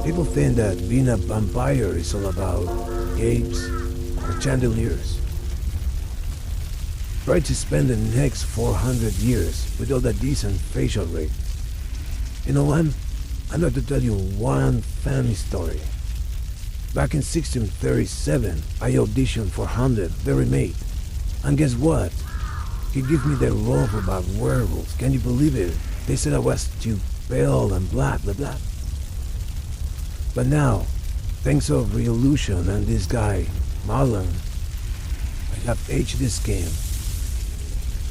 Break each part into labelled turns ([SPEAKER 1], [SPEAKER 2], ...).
[SPEAKER 1] People think that being a vampire is all about capes or chandeliers. Try to spend the next 400 years without a decent facial rig. You know, I'm going to tell you one funny story. Back in 1637, I auditioned for Hamlet, very mate. And guess what? He gave me the role about werewolves. Can you believe it? They said I was too pale and blah, blah, blah. But now, thanks to Revolution and this guy, Marlon, I have HD skin,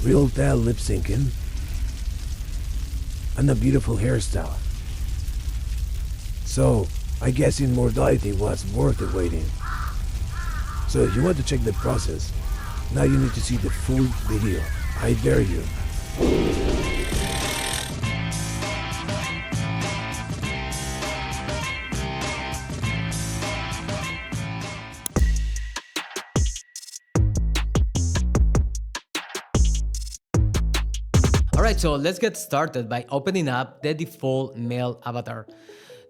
[SPEAKER 1] real tall lip syncing, and a beautiful hairstyle. So, I guess immortality was worth the waiting. So if you want to check the process, now you need to see the full video. I dare you.
[SPEAKER 2] Alright, so let's get started by opening up the default male avatar.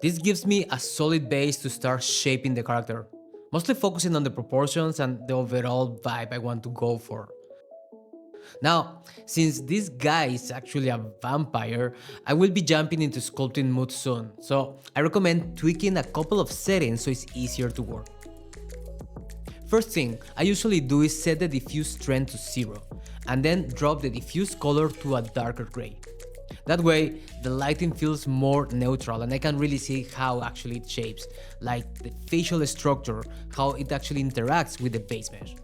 [SPEAKER 2] This gives me a solid base to start shaping the character, mostly focusing on the proportions and the overall vibe I want to go for. Now, since this guy is actually a vampire, I will be jumping into sculpting mode soon, so I recommend tweaking a couple of settings so it's easier to work. First thing I usually do is set the diffuse strength to 0, and then drop the diffuse color to a darker gray. That way, the lighting feels more neutral and I can really see how actually it shapes, like the facial structure, how it actually interacts with the base mesh.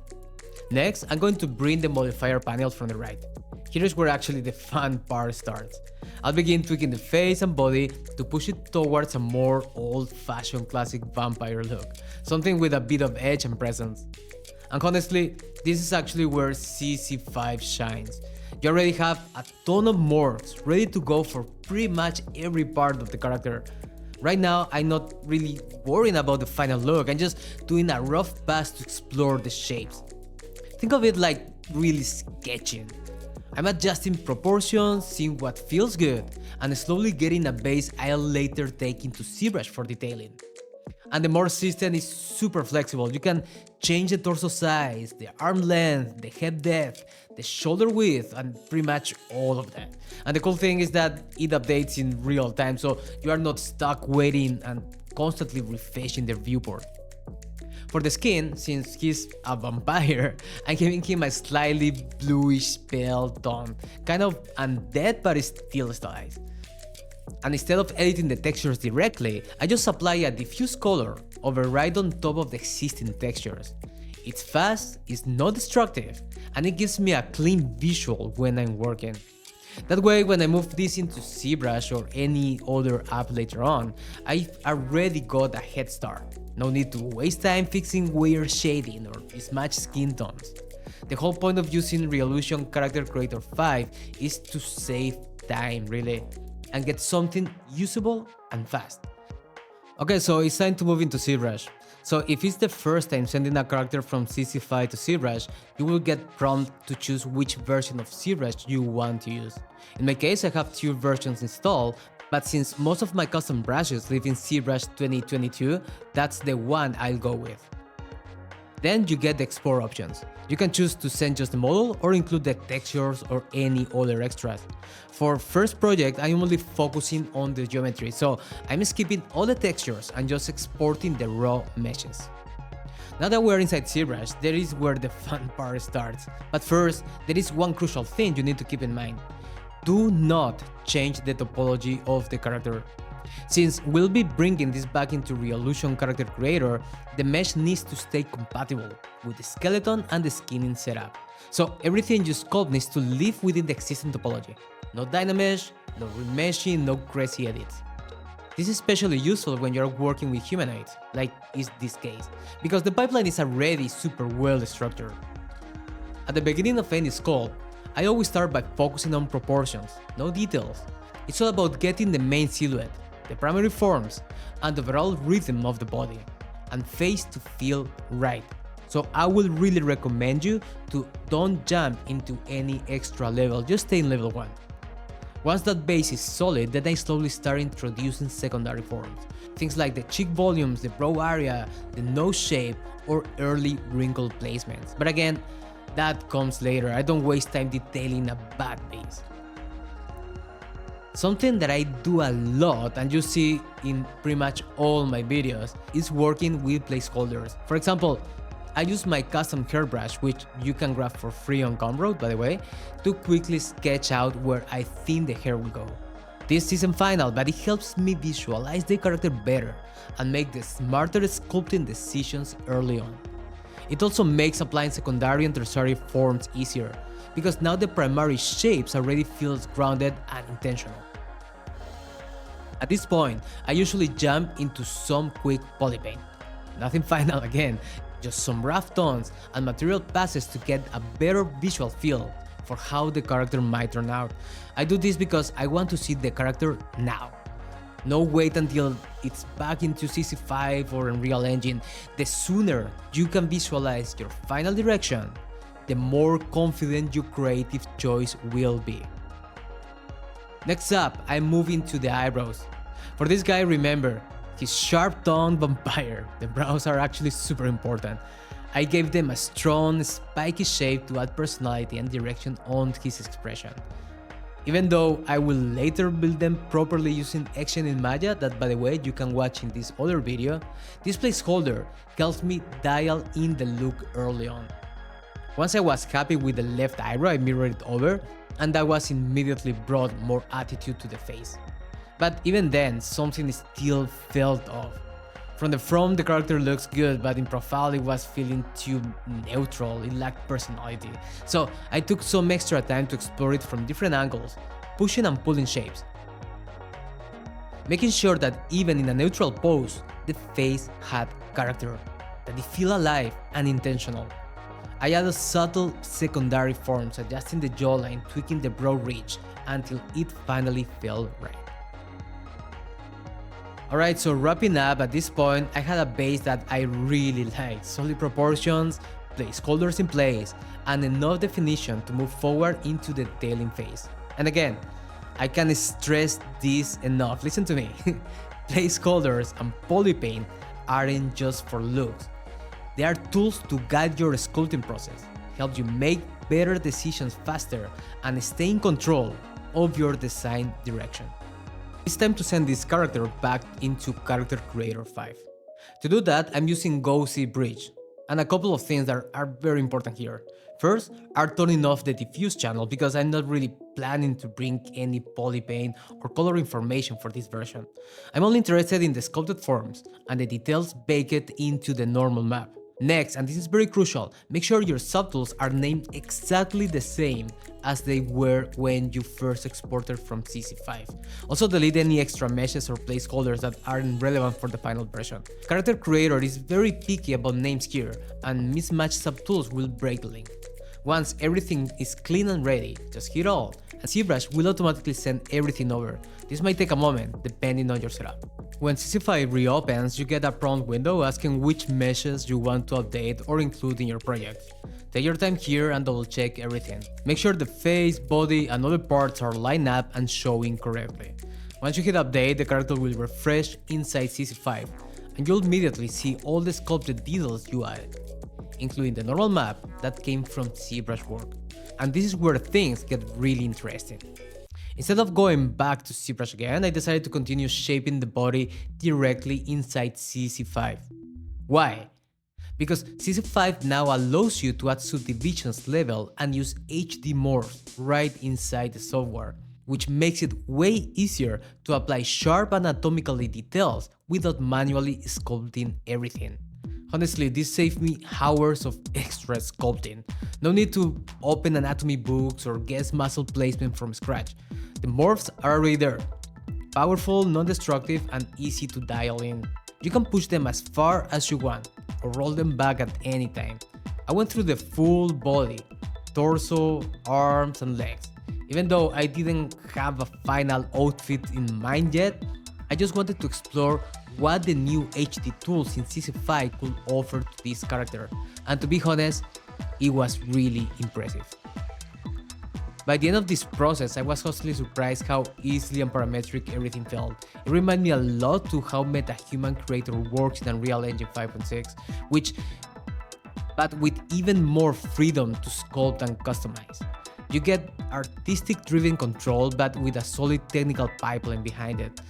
[SPEAKER 2] Next, I'm going to bring the modifier panel from the right. Here's where actually the fun part starts. I'll begin tweaking the face and body to push it towards a more old-fashioned classic vampire look, something with a bit of edge and presence. And honestly, this is actually where CC5 shines. You already have a ton of morphs ready to go for pretty much every part of the character. Right now, I'm not really worrying about the final look, I'm just doing a rough pass to explore the shapes. Think of it like really sketching. I'm adjusting proportions, seeing what feels good, and slowly getting a base I'll later take into ZBrush for detailing. And the morph system is super flexible. You can change the torso size, the arm length, the head depth, the shoulder width, and pretty much all of that. And the cool thing is that it updates in real time, so you are not stuck waiting and constantly refreshing the viewport. For the skin, since he's a vampire, I'm giving him a slightly bluish pale tone, kind of undead but still stylized. And instead of editing the textures directly, I just apply a diffuse color over right on top of the existing textures. It's fast, it's not destructive, and it gives me a clean visual when I'm working. That way, when I move this into ZBrush or any other app later on, I've already got a head start. No need to waste time fixing weird shading or mismatched skin tones. The whole point of using Revolution Character Creator 5 is to save time, really, and get something usable and fast. Okay, so it's time to move into ZBrush. So if it's the first time sending a character from CC5 to ZBrush, you will get prompted to choose which version of ZBrush you want to use. In my case, I have 2 versions installed, but since most of my custom brushes live in ZBrush 2022, that's the one I'll go with. Then you get the export options. You can choose to send just the model or include the textures or any other extras. For first project, I'm only focusing on the geometry, so I'm skipping all the textures and just exporting the raw meshes. Now that we're inside ZBrush, there is where the fun part starts. But first, there is one crucial thing you need to keep in mind. Do not change the topology of the character. Since we'll be bringing this back into Revolution Character Creator, the mesh needs to stay compatible with the skeleton and the skinning setup. So everything you sculpt needs to live within the existing topology. No Dynamesh, no remeshing, no crazy edits. This is especially useful when you're working with humanoids, like is this case, because the pipeline is already super well structured. At the beginning of any sculpt, I always start by focusing on proportions, no details. It's all about getting the main silhouette, the primary forms, and the overall rhythm of the body, and face to feel right. So I will really recommend you to don't jump into any extra level, just stay in level 1. Once that base is solid, then I slowly start introducing secondary forms. Things like the cheek volumes, the brow area, the nose shape, or early wrinkle placements. But again, that comes later. I don't waste time detailing a bad base. Something that I do a lot, and you see in pretty much all my videos, is working with placeholders. For example, I use my custom hairbrush, which you can grab for free on Gumroad, by the way, to quickly sketch out where I think the hair will go. This isn't final, but it helps me visualize the character better and make the smarter sculpting decisions early on. It also makes applying secondary and tertiary forms easier, because now the primary shapes already feels grounded and intentional. At this point, I usually jump into some quick polypaint. Nothing final again, just some rough tones and material passes to get a better visual feel for how the character might turn out. I do this because I want to see the character now. No wait until it's back into CC5 or Unreal Engine. The sooner you can visualize your final direction, the more confident your creative choice will be. Next up, I move into the eyebrows. For this guy, remember, he's sharp-tongued vampire. The brows are actually super important. I gave them a strong, spiky shape to add personality and direction on his expression. Even though I will later build them properly using Xgen Maya, that by the way you can watch in this other video, this placeholder helps me dial in the look early on. Once I was happy with the left eyebrow, I mirrored it over, and that was immediately brought more attitude to the face. But even then, something still felt off. From the front, the character looks good, but in profile it was feeling too neutral, it lacked personality. So I took some extra time to explore it from different angles, pushing and pulling shapes. Making sure that even in a neutral pose, the face had character, that it felt alive and intentional. I added subtle secondary forms, adjusting the jawline, tweaking the brow ridge, until it finally felt right. Alright, so wrapping up, at this point I had a base that I really liked, solid proportions, placeholders in place, and enough definition to move forward into the detailing phase. And again, I can't stress this enough, listen to me, placeholders and polypaint aren't just for looks, they are tools to guide your sculpting process, help you make better decisions faster, and stay in control of your design direction. It's time to send this character back into Character Creator 5. To do that, I'm using ZBrush, and a couple of things that are very important here. First, are turning off the diffuse channel because I'm not really planning to bring any polypaint or color information for this version. I'm only interested in the sculpted forms and the details baked into the normal map. Next, and this is very crucial, make sure your subtools are named exactly the same as they were when you first exported from CC5. Also delete any extra meshes or placeholders that aren't relevant for the final version. Character Creator is very picky about names here, and mismatched subtools will break the link. Once everything is clean and ready, just hit all, and ZBrush will automatically send everything over. This might take a moment, depending on your setup. When CC5 reopens, you get a prompt window asking which meshes you want to update or include in your project. Take your time here and double check everything. Make sure the face, body, and other parts are lined up and showing correctly. Once you hit update, the character will refresh inside CC5, and you'll immediately see all the sculpted details you added, including the normal map that came from ZBrush work. And this is where things get really interesting. Instead of going back to ZBrush again, I decided to continue shaping the body directly inside CC5. Why? Because CC5 now allows you to add subdivisions level and use HD morphs right inside the software, which makes it way easier to apply sharp anatomically details without manually sculpting everything. Honestly, this saved me hours of extra sculpting. No need to open anatomy books or guess muscle placement from scratch. The morphs are already there. Powerful, non-destructive, and easy to dial in. You can push them as far as you want, or roll them back at any time. I went through the full body, torso, arms, and legs. Even though I didn't have a final outfit in mind yet, I just wanted to explore what the new HD tools in CC5 could offer to this character, and to be honest, it was really impressive. By the end of this process, I was honestly surprised how easily and parametric everything felt. It reminded me a lot to how Metahuman Creator works in Unreal Engine 5.6, but with even more freedom to sculpt and customize. You get artistic-driven control, but with a solid technical pipeline behind it.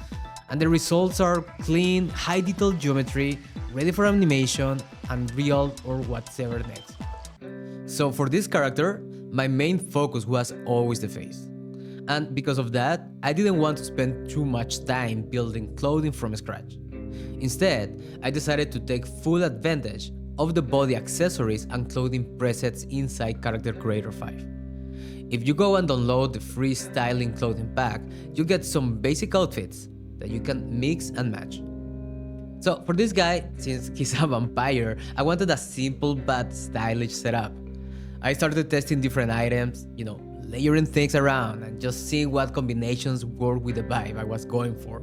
[SPEAKER 2] And the results are clean, high-detail geometry, ready for animation, Unreal, or whatever next. So for this character, my main focus was always the face. And because of that, I didn't want to spend too much time building clothing from scratch. Instead, I decided to take full advantage of the body accessories and clothing presets inside Character Creator 5. If you go and download the free styling clothing pack, you get some basic outfits that you can mix and match. So for this guy, since he's a vampire, I wanted a simple but stylish setup. I started testing different items, layering things around and just seeing what combinations work with the vibe I was going for.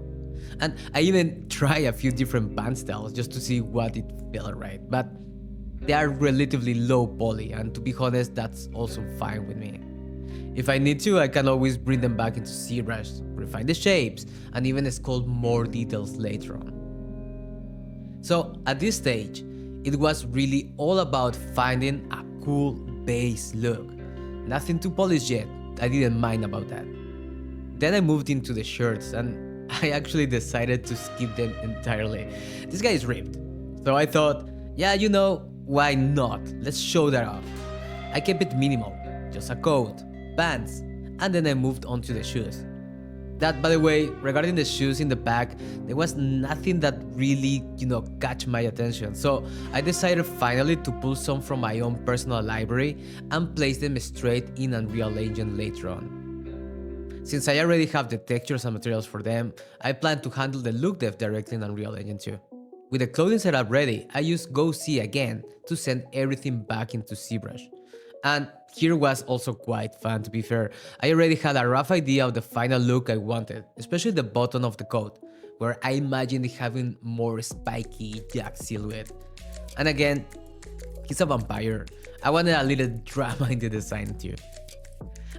[SPEAKER 2] And I even tried a few different band styles just to see what it felt right, but they are relatively low poly, and to be honest, that's also fine with me. If I need to, I can always bring them back into ZBrush, refine the shapes, and even sculpt more details later on. So at this stage, it was really all about finding a cool base look. Nothing too polished yet, I didn't mind about that. Then I moved into the shirts, and I actually decided to skip them entirely. This guy is ripped, so I thought, yeah, why not? Let's show that off. I kept it minimal, just a coat, pants, and then I moved on to the shoes. That, by the way, regarding the shoes in the pack, there was nothing that really, catch my attention. So I decided finally to pull some from my own personal library and place them straight in Unreal Engine later on. Since I already have the textures and materials for them, I plan to handle the LookDev directly in Unreal Engine too. With the clothing setup ready, I used GoC to send everything back into ZBrush. And here was also quite fun, to be fair. I already had a rough idea of the final look I wanted, especially the bottom of the coat, where I imagined it having more spiky jack silhouette. And again, he's a vampire. I wanted a little drama in the design too.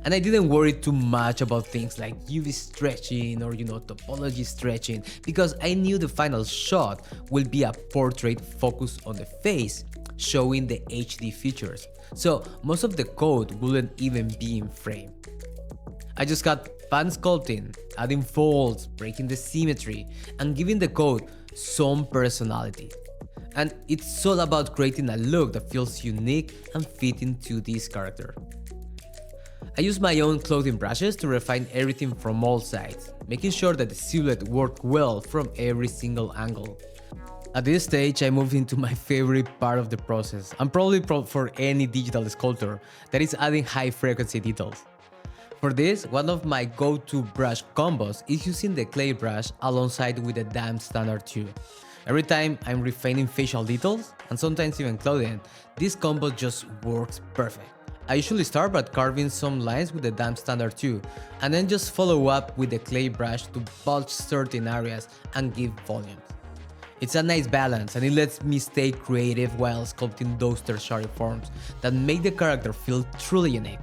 [SPEAKER 2] And I didn't worry too much about things like UV stretching or topology stretching, because I knew the final shot will be a portrait focused on the face, showing the HD features. So most of the code wouldn't even be in frame. I just got fun sculpting, adding folds, breaking the symmetry, and giving the code some personality. And it's all about creating a look that feels unique and fitting to this character. I use my own clothing brushes to refine everything from all sides, making sure that the silhouette worked well from every single angle. At this stage, I moved into my favorite part of the process, and probably for any digital sculptor, that is adding high frequency details. For this, one of my go-to brush combos is using the clay brush alongside with the damp standard too. Every time I'm refining facial details, and sometimes even clothing, this combo just works perfect. I usually start by carving some lines with the damp standard too, and then just follow up with the clay brush to bulge certain areas and give volumes. It's a nice balance, and it lets me stay creative while sculpting those tertiary forms that make the character feel truly unique.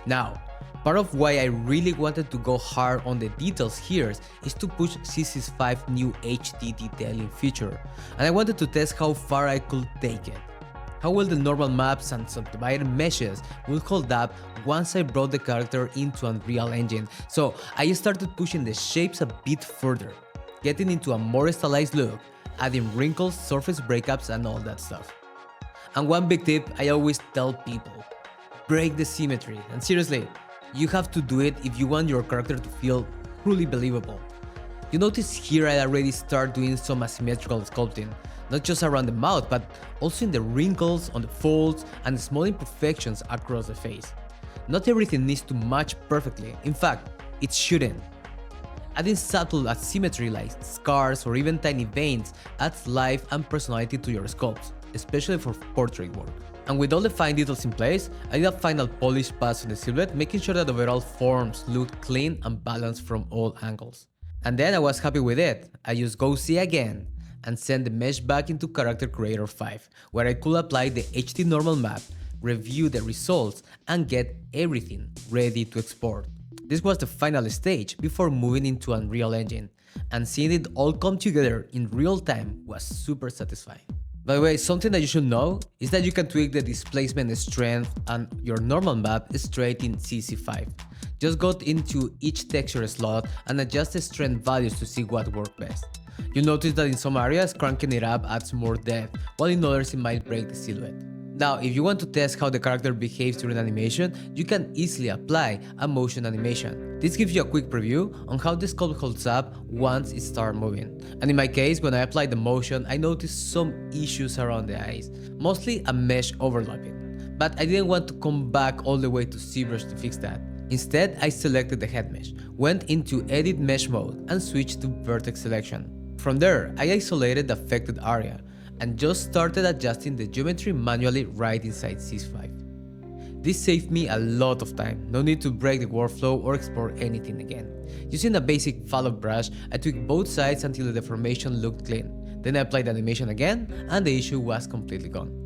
[SPEAKER 2] Now, part of why I really wanted to go hard on the details here is to push CC's 5 new HD detailing feature, and I wanted to test how far I could take it. How well the normal maps and subdivided meshes will hold up once I brought the character into Unreal Engine, so I started pushing the shapes a bit further, getting into a more stylized look, adding wrinkles, surface breakups, and all that stuff. And one big tip I always tell people: break the symmetry. And seriously, you have to do it if you want your character to feel truly believable. You notice here I already start doing some asymmetrical sculpting, not just around the mouth, but also in the wrinkles, on the folds, and the small imperfections across the face. Not everything needs to match perfectly, in fact, it shouldn't. Adding subtle asymmetry like scars or even tiny veins adds life and personality to your sculpts, especially for portrait work. And with all the fine details in place, I did a final polish pass on the silhouette, making sure that the overall forms looked clean and balanced from all angles. And then I was happy with it. I used GoC again and sent the mesh back into Character Creator 5, where I could apply the HD normal map, review the results, and get everything ready to export. This was the final stage before moving into Unreal Engine, and seeing it all come together in real time was super satisfying. By the way, something that you should know is that you can tweak the displacement strength and your normal map straight in CC5. Just go into each texture slot and adjust the strength values to see what works best. You'll notice that in some areas cranking it up adds more depth, while in others it might break the silhouette. Now, if you want to test how the character behaves during animation, you can easily apply a motion animation. This gives you a quick preview on how the sculpt holds up once it starts moving. And in my case, when I applied the motion, I noticed some issues around the eyes, mostly a mesh overlapping. But I didn't want to come back all the way to ZBrush to fix that. Instead, I selected the head mesh, went into Edit Mesh mode, and switched to Vertex Selection. From there, I isolated the affected area, and just started adjusting the geometry manually right inside CC5. This saved me a lot of time, no need to break the workflow or export anything again. Using a basic follow brush, I tweaked both sides until the deformation looked clean. Then I applied the animation again, and the issue was completely gone.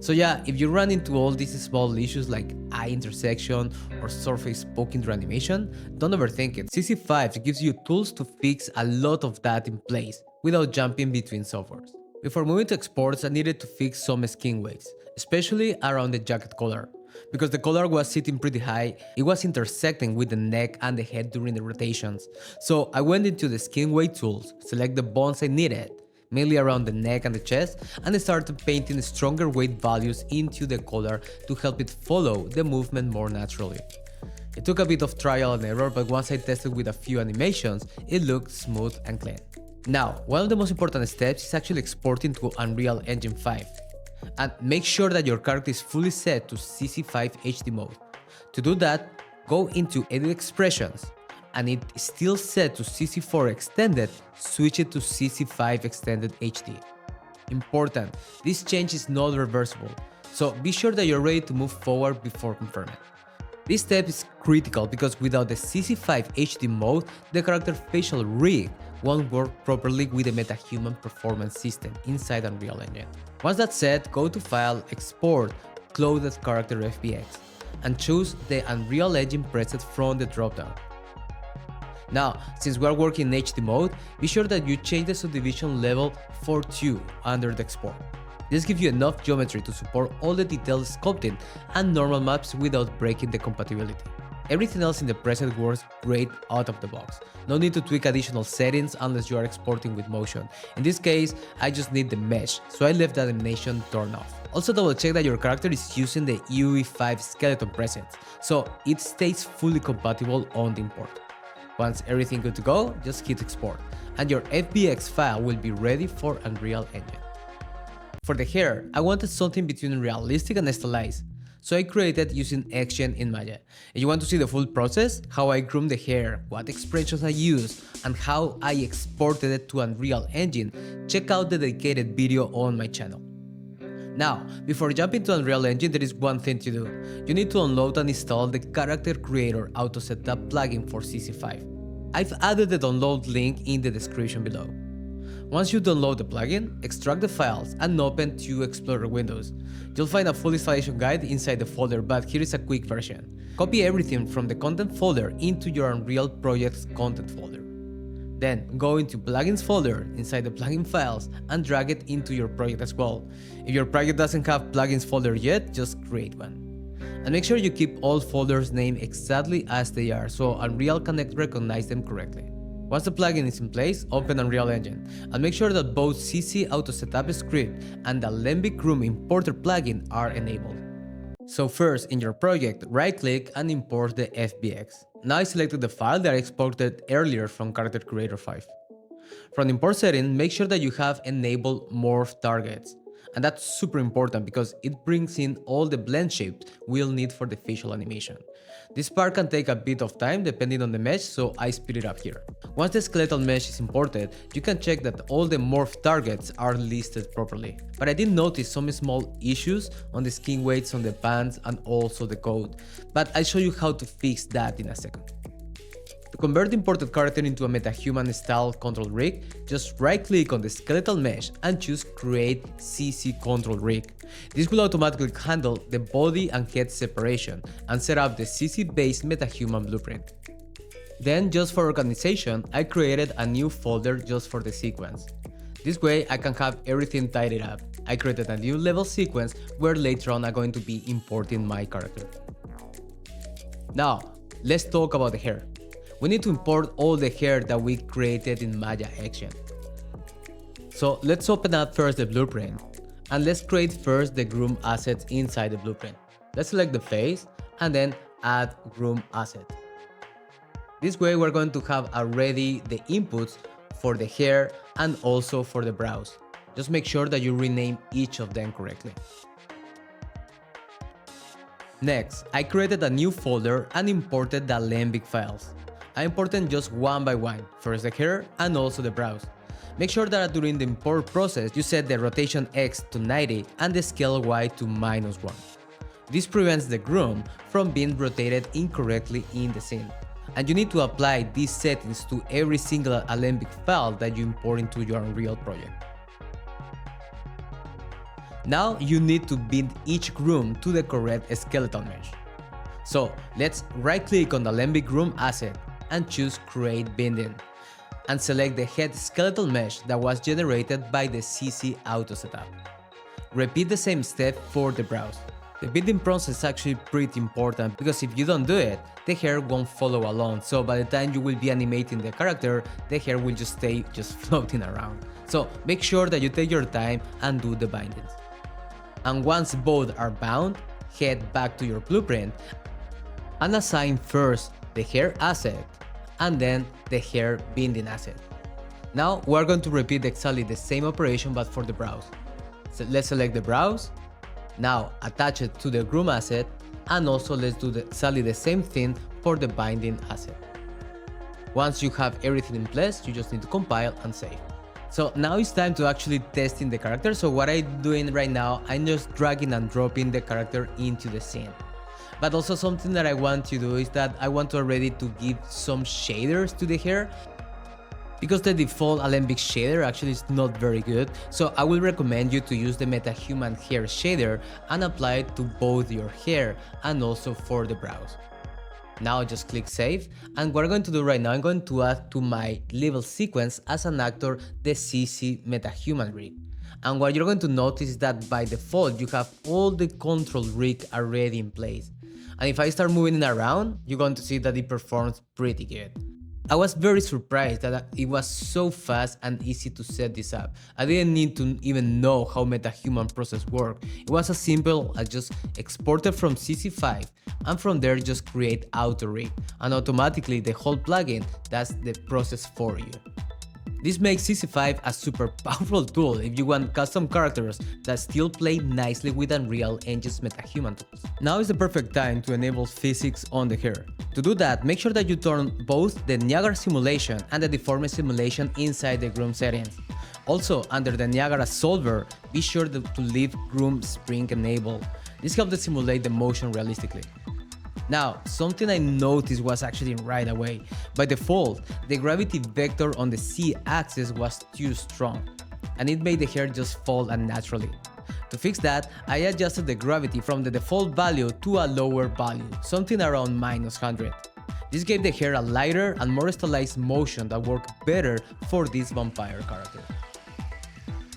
[SPEAKER 2] So yeah, if you run into all these small issues like eye intersection or surface poking through animation, don't overthink it. CC5 gives you tools to fix a lot of that in place, without jumping between softwares. Before moving to exports, I needed to fix some skin weights, especially around the jacket collar. Because the collar was sitting pretty high, it was intersecting with the neck and the head during the rotations. So I went into the skin weight tools, select the bones I needed, mainly around the neck and the chest, and I started painting stronger weight values into the collar to help it follow the movement more naturally. It took a bit of trial and error, but once I tested with a few animations, it looked smooth and clean. Now, one of the most important steps is actually exporting to Unreal Engine 5. And make sure that your character is fully set to CC5 HD mode. To do that, go into Edit Expressions, and it is still set to CC4 Extended, switch it to CC5 Extended HD. Important, this change is not reversible, so be sure that you're ready to move forward before confirming. This step is critical because without the CC5 HD mode, the character facial rig won't work properly with the Metahuman Performance system inside Unreal Engine. Once that's set, go to File, Export, Clothed Character FBX, and choose the Unreal Engine preset from the dropdown. Now, since we are working in HD mode, be sure that you change the subdivision level for 2 under the export. This gives you enough geometry to support all the detailed sculpting and normal maps without breaking the compatibility. Everything else in the preset works great out of the box. No need to tweak additional settings unless you are exporting with motion. In this case, I just need the mesh, so I left the animation turned off. Also double check that your character is using the UE5 skeleton presets, so it stays fully compatible on the import. Once everything good to go, just hit export, and your FBX file will be ready for Unreal Engine. For the hair, I wanted something between realistic and stylized, so I created using Xgen in Maya. If you want to see the full process, how I groomed the hair, what expressions I used, and how I exported it to Unreal Engine, check out the dedicated video on my channel. Now, before jumping to Unreal Engine, there is one thing to do. You need to download and install the Character Creator Auto Setup plugin for CC5. I've added the download link in the description below. Once you download the plugin, extract the files and open two Explorer windows. You'll find a full installation guide inside the folder, but here is a quick version. Copy everything from the content folder into your Unreal Projects content folder. Then go into Plugins folder inside the plugin files and drag it into your project as well. If your project doesn't have plugins folder yet, just create one. And make sure you keep all folders named exactly as they are so Unreal can recognize them correctly. Once the plugin is in place, open Unreal Engine and make sure that both CC Auto Setup script and the Alembic Room Importer plugin are enabled. So first, in your project, right-click and import the FBX. Now I selected the file that I exported earlier from Character Creator 5. From the import setting, make sure that you have enabled morph targets. And that's super important because it brings in all the blend shapes we'll need for the facial animation. This part can take a bit of time depending on the mesh, so I speed it up here. Once the skeletal mesh is imported, you can check that all the morph targets are listed properly. But I did notice some small issues on the skin weights on the pants and also the code, but I'll show you how to fix that in a second. To convert the imported character into a metahuman style Control RIg, just right-click on the skeletal mesh and choose Create CC Control RIg. This will automatically handle the body and head separation and set up the CC-based metahuman blueprint. Then, just for organization, I created a new folder just for the sequence. This way I can have everything tidied up. I created a new level sequence where later on I'm going to be importing my character. Now, let's talk about the hair. We need to import all the hair that we created in Maya XGen. So let's open up first the blueprint and let's create first the groom assets inside the blueprint. Let's select the face and then add groom asset. This way we're going to have already the inputs for the hair and also for the brows. Just make sure that you rename each of them correctly. Next, I created a new folder and imported the Alembic files. I imported just one by one, first the hair and also the brows. Make sure that during the import process you set the rotation X to 90 and the scale Y to -1. This prevents the groom from being rotated incorrectly in the scene. And you need to apply these settings to every single Alembic file that you import into your Unreal project. Now you need to bind each groom to the correct skeletal mesh. So let's right-click on the Alembic groom asset and choose Create Binding, and select the head skeletal mesh that was generated by the CC Auto Setup. Repeat the same step for the brows. The binding process is actually pretty important because if you don't do it, the hair won't follow along, so by the time you will be animating the character, the hair will just stay floating around. So make sure that you take your time and do the bindings. And once both are bound, head back to your blueprint and assign first the hair asset and then the hair binding asset. Now we're going to repeat exactly the same operation but for the brows. So let's select the brows. Now attach it to the groom asset and also let's do exactly the same thing for the binding asset. Once you have everything in place, you just need to compile and save. So now it's time to actually testing the character. So what I'm doing right now, I'm just dragging and dropping the character into the scene. But also something that I want to do is that I want already to give some shaders to the hair, because the default Alembic shader actually is not very good. So I will recommend you to use the Metahuman hair shader and apply it to both your hair and also for the brows. Now just click save, and what I'm going to do right now, I'm going to add to my level sequence as an actor the CC Metahuman rig. And what you're going to notice is that by default you have all the control rig already in place. And if I start moving it around, you're going to see that it performs pretty good. I was very surprised that it was so fast and easy to set this up. I didn't need to even know how Metahuman process worked. It was as simple as just export it from CC5 and from there just create auto rig, and automatically the whole plugin does the process for you. This makes CC5 a super powerful tool if you want custom characters that still play nicely with Unreal Engine's Metahuman tools. Now is the perfect time to enable physics on the hair. To do that, make sure that you turn both the Niagara simulation and the deformity simulation inside the groom settings. Also, under the Niagara solver, be sure to leave groom spring enabled. This helps to simulate the motion realistically. Now, something I noticed was actually right away. By default, the gravity vector on the Z-axis was too strong, and it made the hair just fall unnaturally. To fix that, I adjusted the gravity from the default value to a lower value, something around -100. This gave the hair a lighter and more stylized motion that worked better for this vampire character.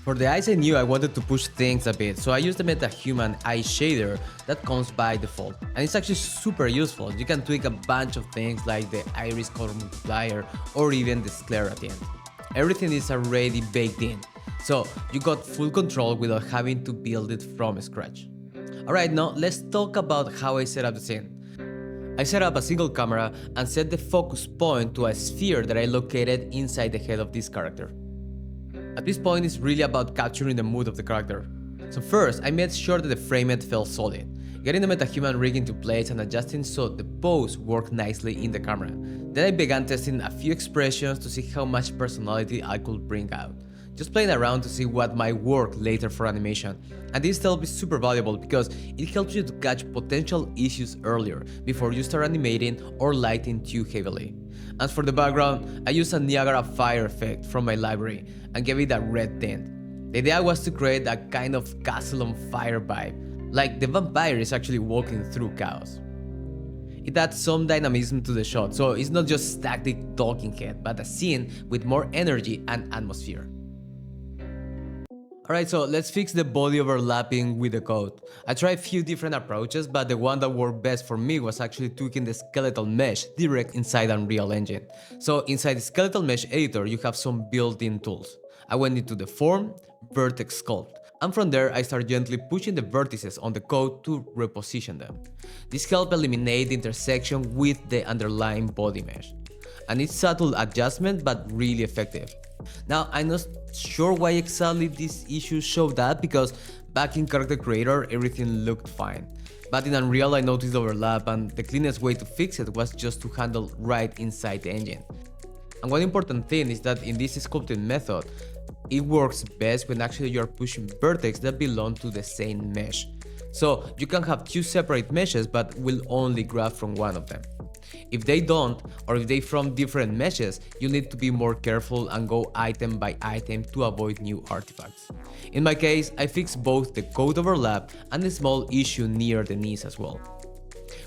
[SPEAKER 2] For the eyes, I knew I wanted to push things a bit, so I used the Metahuman eye shader that comes by default. And it's actually super useful. You can tweak a bunch of things like the iris color multiplier or even the sclera at the end. Everything is already baked in, so you got full control without having to build it from scratch. Alright, now let's talk about how I set up the scene. I set up a single camera and set the focus point to a sphere that I located inside the head of this character. At this point, it's really about capturing the mood of the character. So first, I made sure that the framing felt solid, getting the Metahuman rig into place and adjusting so the pose worked nicely in the camera. Then I began testing a few expressions to see how much personality I could bring out. just playing around to see what might work later for animation. And this help is super valuable because it helps you to catch potential issues earlier before you start animating or lighting too heavily. As for the background, I used a Niagara fire effect from my library and gave it a red tint. The idea was to create a kind of castle on fire vibe, like the vampire is actually walking through chaos. It adds some dynamism to the shot, so it's not just static talking head, but a scene with more energy and atmosphere. Alright, so let's fix the body overlapping with the code. I tried a few different approaches, but the one that worked best for me was actually tweaking the skeletal mesh direct inside Unreal Engine. So inside the skeletal mesh editor, you have some built-in tools. I went into the form, vertex sculpt, and from there I started gently pushing the vertices on the code to reposition them. This helped eliminate the intersection with the underlying body mesh. And it's subtle adjustment but really effective. Now I'm not sure why exactly this issue showed up because back in Character Creator everything looked fine. But in Unreal I noticed overlap and the cleanest way to fix it was just to handle right inside the engine. And one important thing is that in this sculpting method, it works best when actually you are pushing vertex that belong to the same mesh. So you can have two separate meshes but will only grab from one of them. If they don't, or if they from different meshes, you need to be more careful and go item by item to avoid new artifacts. In my case, I fixed both the code overlap and the small issue near the knees as well.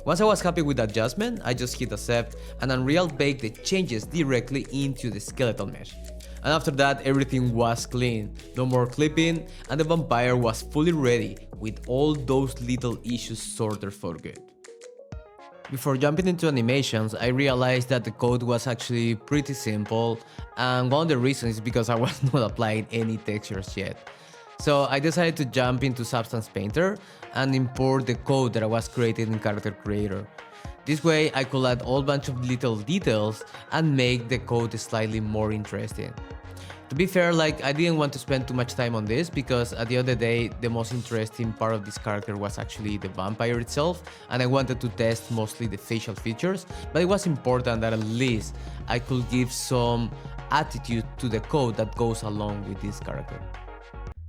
[SPEAKER 2] Once I was happy with the adjustment, I just hit accept and Unreal baked the changes directly into the skeletal mesh. And after that, everything was clean, no more clipping, and the vampire was fully ready with all those little issues sorted for good. Before jumping into animations, I realized that the code was actually pretty simple, and one of the reasons is because I was not applying any textures yet. So I decided to jump into Substance Painter and import the code that I was creating in Character Creator. This way I could add a whole bunch of little details and make the code slightly more interesting. To be fair, I didn't want to spend too much time on this because at the end of the day, the most interesting part of this character was actually the vampire itself, and I wanted to test mostly the facial features, but it was important that at least I could give some attitude to the code that goes along with this character.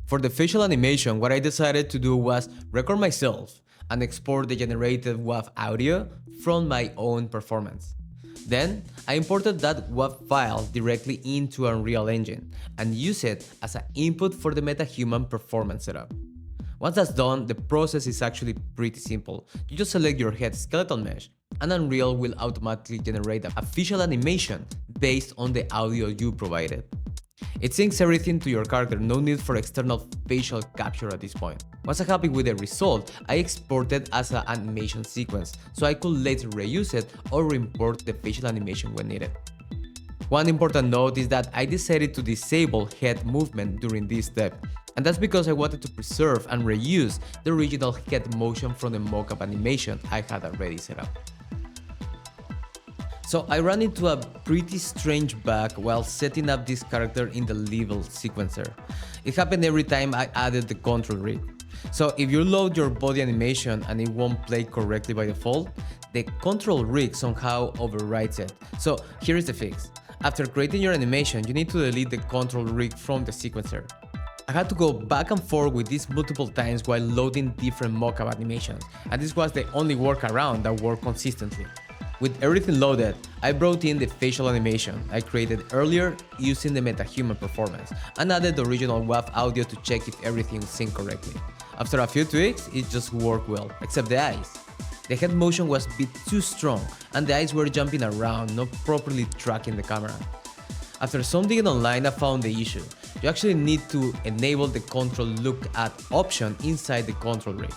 [SPEAKER 2] For the facial animation, what I decided to do was record myself and export the generated WAV audio from my own performance. Then, I imported that WAV file directly into Unreal Engine and use it as an input for the Metahuman Performance setup. Once that's done, the process is actually pretty simple. You just select your head skeletal mesh and Unreal will automatically generate a facial animation based on the audio you provided. It syncs everything to your character, no need for external facial capture at this point. Once I'm happy with the result, I exported as an animation sequence, so I could later reuse it or re-import the facial animation when needed. One important note is that I decided to disable head movement during this step, and that's because I wanted to preserve and reuse the original head motion from the mockup animation I had already set up. So I ran into a pretty strange bug while setting up this character in the level sequencer. It happened every time I added the Control RIg. So if you load your body animation and it won't play correctly by default, the Control RIg somehow overrides it. So here is the fix. After creating your animation, you need to delete the Control RIg from the sequencer. I had to go back and forth with this multiple times while loading different mockup animations, and this was the only workaround that worked consistently. With everything loaded, I brought in the facial animation I created earlier using the Metahuman Performance and added the original WAV audio to check if everything synced correctly. After a few tweaks, it just worked well, except the eyes. The head motion was a bit too strong and the eyes were jumping around, not properly tracking the camera. After some digging online, I found the issue. You actually need to enable the Control Look At option inside the Control RIg.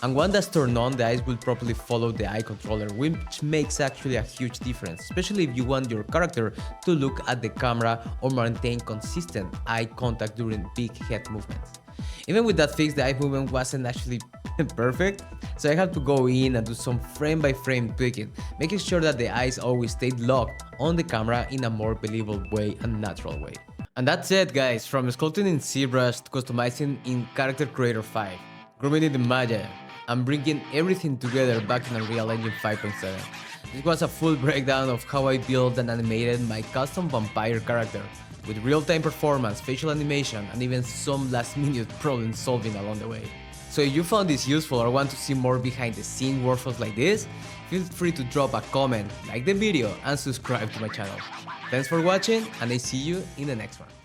[SPEAKER 2] And when that's turned on, the eyes will properly follow the eye controller, which makes actually a huge difference, especially if you want your character to look at the camera or maintain consistent eye contact during big head movements. Even with that fix, the eye movement wasn't actually perfect, so I had to go in and do some frame-by-frame tweaking, making sure that the eyes always stayed locked on the camera in a more believable way and natural way. And that's it, guys, from sculpting in ZBrush to customizing in Character Creator 5, grooming in Maya, and bringing everything together back in Unreal Engine 5.7. This was a full breakdown of how I built and animated my custom vampire character. with real-time performance, facial animation, and even some last-minute problem solving along the way. So if you found this useful or want to see more behind-the-scenes workflows like this, feel free to drop a comment, like the video, and subscribe to my channel. Thanks for watching, and I see you in the next one.